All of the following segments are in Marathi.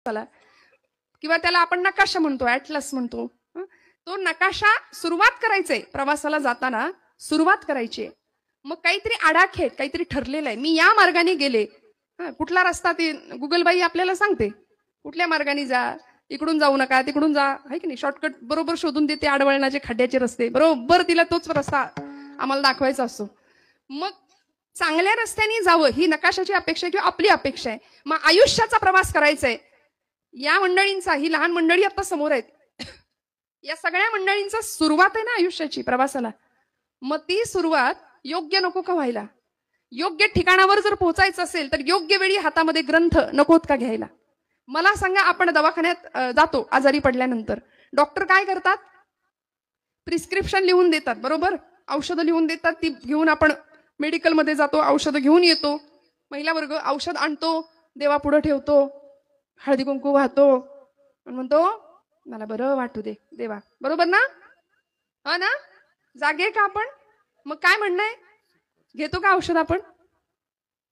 चला किंवा त्याला आपण नकाशा म्हणतो, ॲटलस म्हणतो. तो नकाशा सुरुवात करायचंय प्रवासाला जाताना, सुरुवात करायची. मग काहीतरी आडाखे, काहीतरी ठरलेलं आहे. मी या मार्गाने गेले, कुठला रस्ता ते गुगल बाई आपल्याला सांगते, कुठल्या मार्गाने जा, इकडून जाऊ नका, तिकडून जा, आहे की नाही. शॉर्टकट बरोबर शोधून देते, आडवळणाचे खड्ड्याचे रस्ते बरोबर तिला तोच रस्ता आम्हाला दाखवायचा असतो. मग चांगल्या रस्त्याने जावं ही नकाशाची अपेक्षा किंवा आपली अपेक्षा आहे. मग आयुष्याचा प्रवास करायचा आहे. या मंडळींचा, ही लहान मंडळी आता समोर आहेत, या सगळ्या मंडळींचा सुरुवात आहे ना आयुष्याची प्रवासाला. मग ती सुरुवात योग्य नको का व्हायला? योग्य ठिकाणावर जर पोहोचायचं असेल तर योग्य वेळी हातामध्ये ग्रंथ नकोत का घ्यायला? मला सांगा, आपण दवाखान्यात जातो आजारी पडल्यानंतर, डॉक्टर काय करतात? प्रिस्क्रिप्शन लिहून देतात, बरोबर, औषधं लिहून देतात. ती घेऊन आपण मेडिकलमध्ये जातो, औषधं घेऊन येतो. महिला वर्ग औषध आणतो, देवापुढे ठेवतो, हळदी कुंकू वाहतो, म्हणतो मला बरं वाटू दे देवा, बरोबर ना? हा ना, जागे का आपण? मग काय म्हणणं आहे, घेतो का औषध? आपण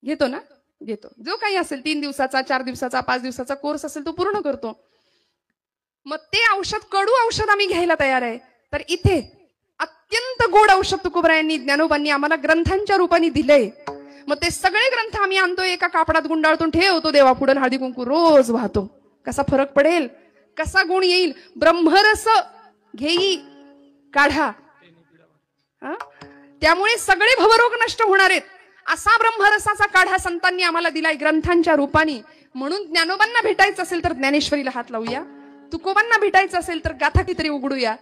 घेतो ना, घेतो. जो काही असेल 3 दिवसाचा, 4 दिवसाचा, 5 दिवसाचा कोर्स असेल तो पूर्ण करतो. मग ते औषध, कडू औषध आम्ही घ्यायला तयार आहे. तर इथे अत्यंत गोड औषध तुकोबरायांनी, ज्ञानोबांनी आम्हाला ग्रंथांच्या रूपाने दिलंय. मग ते सगळे ग्रंथ आम्ही आणतो, एका कापडात गुंडाळून ठेवतो, देवापुढे हळदी कुंकू रोज वाहतो. कसा फरक पडेल, कसा गुण येईल? ब्रह्मरस घेई काढा, त्यामुळे सगळे भवरोग नष्ट होणार आहेत. असा ब्रह्मरसाचा काढा संतांनी आम्हाला दिलाय ग्रंथांच्या रूपाने. म्हणून ज्ञानोबांना भेटायचं असेल तर ज्ञानेश्वरीला हात लावूया, तुकोबांना भेटायचं असेल तर गाथा कितीतरी उघडूया,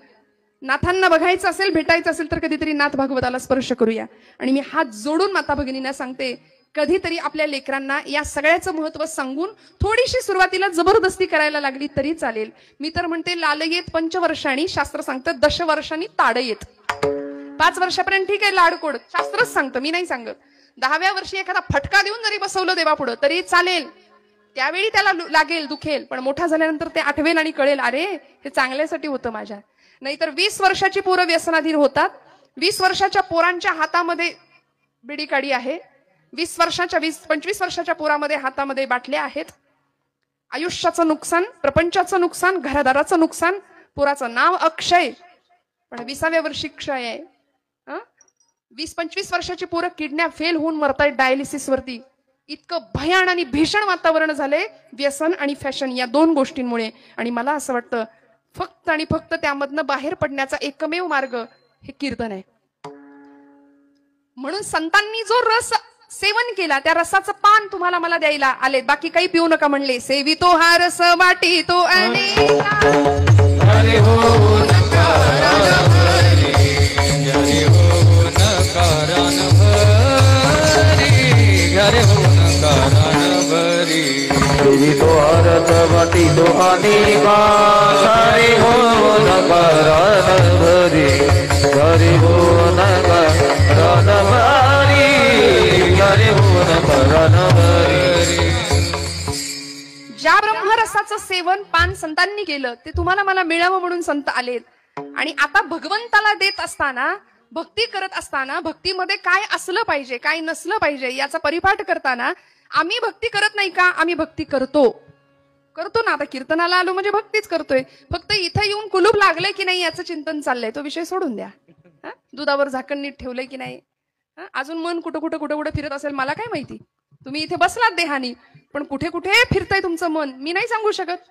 नाथांना बघायचं असेल, भेटायचं असेल तर कधीतरी नाथ भागवताला स्पर्श करूया. आणि मी हात जोडून माता भगिनींना सांगते, कधीतरी आपल्या लेकरांना या सगळ्याचं महत्व सांगून थोडीशी सुरुवातीला जबरदस्ती करायला लागली तरी चालेल. मी तर म्हणते, लाल येत पंचवर्षांनी, शास्त्र सांगतं 10 वर्षांनी ताड येत. 5 वर्षापर्यंत ठीक आहे, लाडकोड शास्त्रच सांगतं, मी नाही सांगत. 10व्या वर्षी एखादा फटका देऊन जरी बसवलं देवापुढं तरी चालेल, त्यावेळी त्याला लागेल, दुखेल, पण मोठा झाल्यानंतर ते आठवेल आणि कळेल, अरे हे चांगल्यासाठी होतं माझ्या. नाहीतर 20 वर्षाची पोरं व्यसनाधीन होतात. 20 वर्षाच्या पोरांच्या हातामध्ये बिडी काडी आहे, 25 वर्षाच्या पोरामध्ये हातामध्ये बाटल्या आहेत. आयुष्याचं नुकसान, प्रपंचाचं नुकसान, घरादाराचं नुकसान, पोराचं नाव अक्षय, पण 20व्या वर्षी क्षय आहे. 20-25 वर्षाची पोरं किडनॅप फेल होऊन मरतायत डायलिसिस वरती. इतकं भयान आणि भीषण वातावरण झालंय व्यसन आणि फॅशन या 2 गोष्टींमुळे. आणि मला असं वाटतं, फक्त आणि फक्त त्यामधनं बाहेर पडण्याचा एकमेव मार्ग हे कीर्तन आहे. म्हणून संतांनी जो रस सेवन केला, त्या रसाचं पान तुम्हाला मला द्यायला आले. बाकी काही पिऊ नका म्हणले. सेवितो हा रस वाटी तो तो हरत वाटी तो अनेका सारे हो नकारान भरी, घरे हो नकारान भरी, घरे हो नकारान भरी. ज्या ब्रह्मरसाचं सेवन पान संतांनी केलं ते तुम्हाला मला मिळावं म्हणून संत आलेत. आणि आता भगवंताला देत असताना, भक्ती करत असताना, भक्तीमध्ये काय असलं पाहिजे, काय नसलं पाहिजे याचा परिपाठ करताना आम्ही भक्ती करत नाही का? आम्ही भक्ती करतो ना. आता कीर्तनाला आलो म्हणजे भक्तीच करतोय. फक्त इथं येऊन कुलूप लागलंय की नाही याचं चिंतन चाललंय, तो विषय सोडून द्या. दुधावर झाकण नीट ठेवलंय की नाही, अजून मन कुठं कुठं फिरत असेल मला काय माहिती. तुम्ही इथे बसलात देहानी, पण कुठे कुठे फिरतंय तुमचं मन मी नाही सांगू शकत.